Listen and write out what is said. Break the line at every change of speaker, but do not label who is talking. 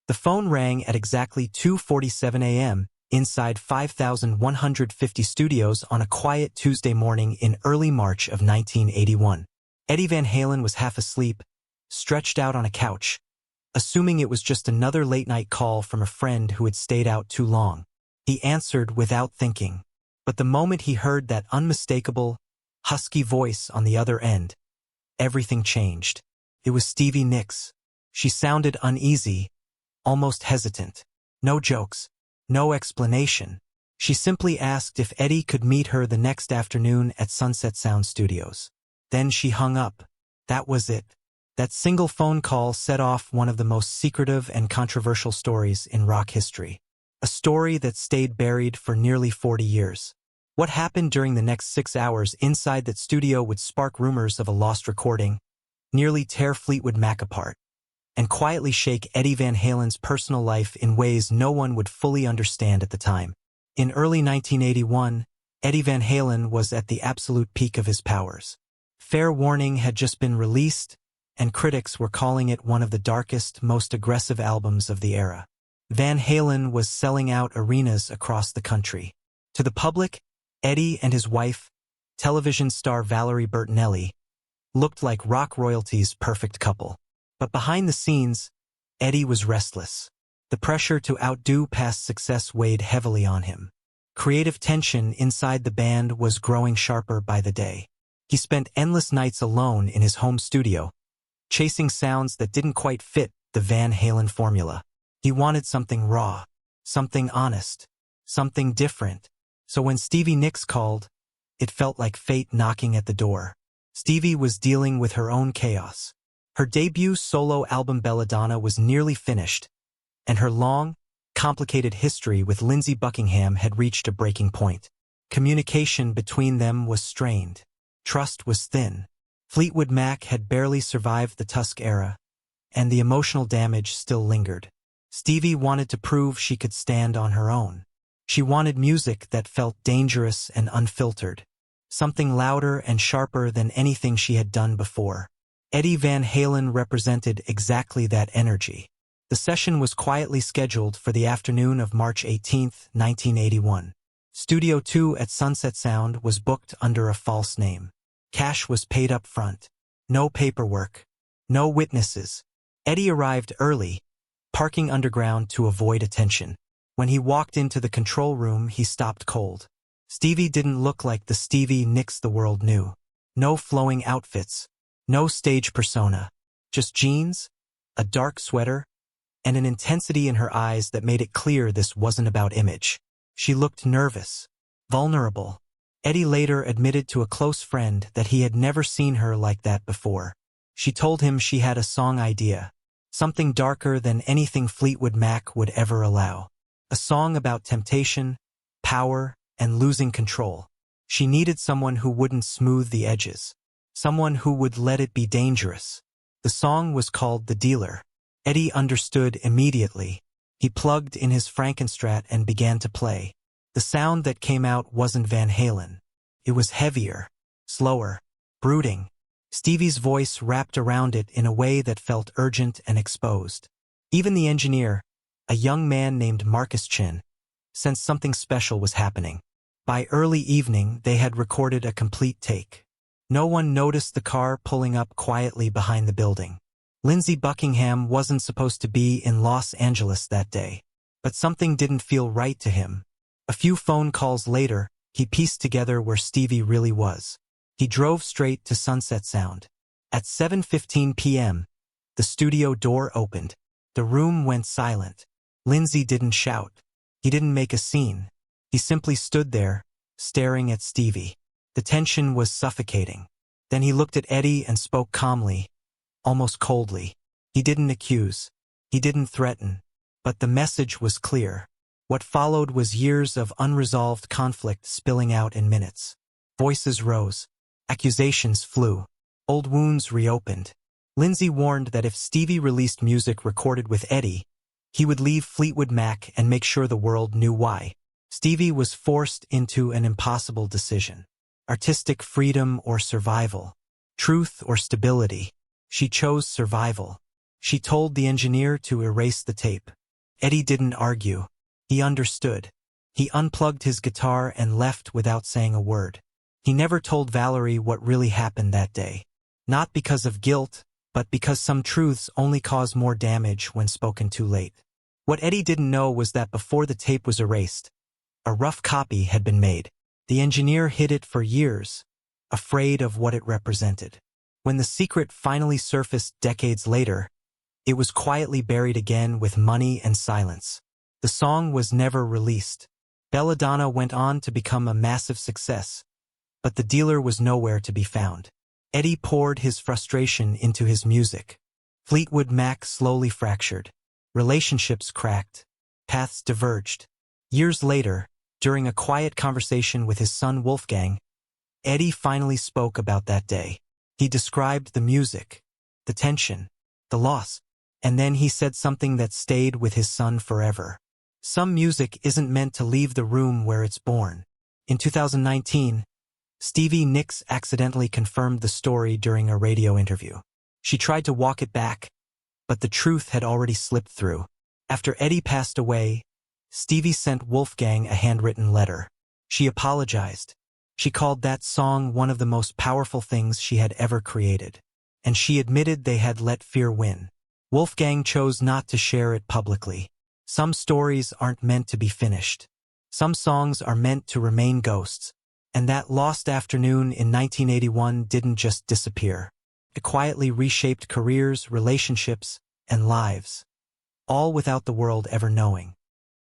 The phone rang at exactly 2:47 a.m. inside 5,150 studios on a quiet Tuesday morning in early March of 1981. Eddie Van Halen was half asleep, stretched out on a couch, assuming it was just another late-night call from a friend who had stayed out too long. He answered without thinking. But the moment he heard that unmistakable, husky voice on the other end, everything changed. It was Stevie Nicks. She sounded uneasy, almost hesitant. No jokes, no explanation. She simply asked if Eddie could meet her the next afternoon at Sunset Sound Studios. Then she hung up. That was it. That single phone call set off one of the most secretive and controversial stories in rock history. A story that stayed buried for nearly 40 years. What happened during the next 6 hours inside that studio would spark rumors of a lost recording, nearly tear Fleetwood Mac apart, and quietly shake Eddie Van Halen's personal life in ways no one would fully understand at the time. In early 1981, Eddie Van Halen was at the absolute peak of his powers. Fair Warning had just been released, and critics were calling it one of the darkest, most aggressive albums of the era. Van Halen was selling out arenas across the country. To the public, Eddie and his wife, television star Valerie Bertinelli, looked like rock royalty's perfect couple. But behind the scenes, Eddie was restless. The pressure to outdo past success weighed heavily on him. Creative tension inside the band was growing sharper by the day. He spent endless nights alone in his home studio, chasing sounds that didn't quite fit the Van Halen formula. He wanted something raw, something honest, something different. So when Stevie Nicks called, it felt like fate knocking at the door. Stevie was dealing with her own chaos. Her debut solo album Belladonna was nearly finished, and her long, complicated history with Lindsey Buckingham had reached a breaking point. Communication between them was strained. Trust was thin. Fleetwood Mac had barely survived the Tusk era, and the emotional damage still lingered. Stevie wanted to prove she could stand on her own. She wanted music that felt dangerous and unfiltered, something louder and sharper than anything she had done before. Eddie Van Halen represented exactly that energy. The session was quietly scheduled for the afternoon of March 18, 1981. Studio 2 at Sunset Sound was booked under a false name. Cash was paid up front. No paperwork. No witnesses. Eddie arrived early, parking underground to avoid attention. When he walked into the control room, he stopped cold. Stevie didn't look like the Stevie Nicks the world knew. No flowing outfits. No stage persona. Just jeans, a dark sweater, and an intensity in her eyes that made it clear this wasn't about image. She looked nervous, vulnerable. Eddie later admitted to a close friend that he had never seen her like that before. She told him she had a song idea, something darker than anything Fleetwood Mac would ever allow. A song about temptation, power, and losing control. She needed someone who wouldn't smooth the edges, someone who would let it be dangerous. The song was called The Dealer. Eddie understood immediately. He plugged in his Frankenstrat and began to play. The sound that came out wasn't Van Halen. It was heavier, slower, brooding. Stevie's voice wrapped around it in a way that felt urgent and exposed. Even the engineer, a young man named Marcus Chin, sensed something special was happening. By early evening, they had recorded a complete take. No one noticed the car pulling up quietly behind the building. Lindsey Buckingham wasn't supposed to be in Los Angeles that day, but something didn't feel right to him. A few phone calls later, he pieced together where Stevie really was. He drove straight to Sunset Sound. At 7:15 p.m., the studio door opened. The room went silent. Lindsey didn't shout. He didn't make a scene. He simply stood there, staring at Stevie. The tension was suffocating. Then he looked at Eddie and spoke calmly, almost coldly. He didn't accuse. He didn't threaten. But the message was clear. What followed was years of unresolved conflict spilling out in minutes. Voices rose. Accusations flew. Old wounds reopened. Lindsey warned that if Stevie released music recorded with Eddie, he would leave Fleetwood Mac and make sure the world knew why. Stevie was forced into an impossible decision. Artistic freedom or survival. Truth or stability. She chose survival. She told the engineer to erase the tape. Eddie didn't argue. He understood. He unplugged his guitar and left without saying a word. He never told Valerie what really happened that day. Not because of guilt, but because some truths only cause more damage when spoken too late. What Eddie didn't know was that before the tape was erased, a rough copy had been made. The engineer hid it for years, afraid of what it represented. When the secret finally surfaced decades later, it was quietly buried again with money and silence. The song was never released. Belladonna went on to become a massive success, but the dealer was nowhere to be found. Eddie poured his frustration into his music. Fleetwood Mac slowly fractured. Relationships cracked. Paths diverged. Years later, during a quiet conversation with his son Wolfgang, Eddie finally spoke about that day. He described the music, the tension, the loss, and then he said something that stayed with his son forever. Some music isn't meant to leave the room where it's born. In 2019, Stevie Nicks accidentally confirmed the story during a radio interview. She tried to walk it back, but the truth had already slipped through. After Eddie passed away, Stevie sent Wolfgang a handwritten letter. She apologized. She called that song one of the most powerful things she had ever created. And she admitted they had let fear win. Wolfgang chose not to share it publicly. Some stories aren't meant to be finished. Some songs are meant to remain ghosts. And that lost afternoon in 1981 didn't just disappear. It quietly reshaped careers, relationships, and lives, all without the world ever knowing.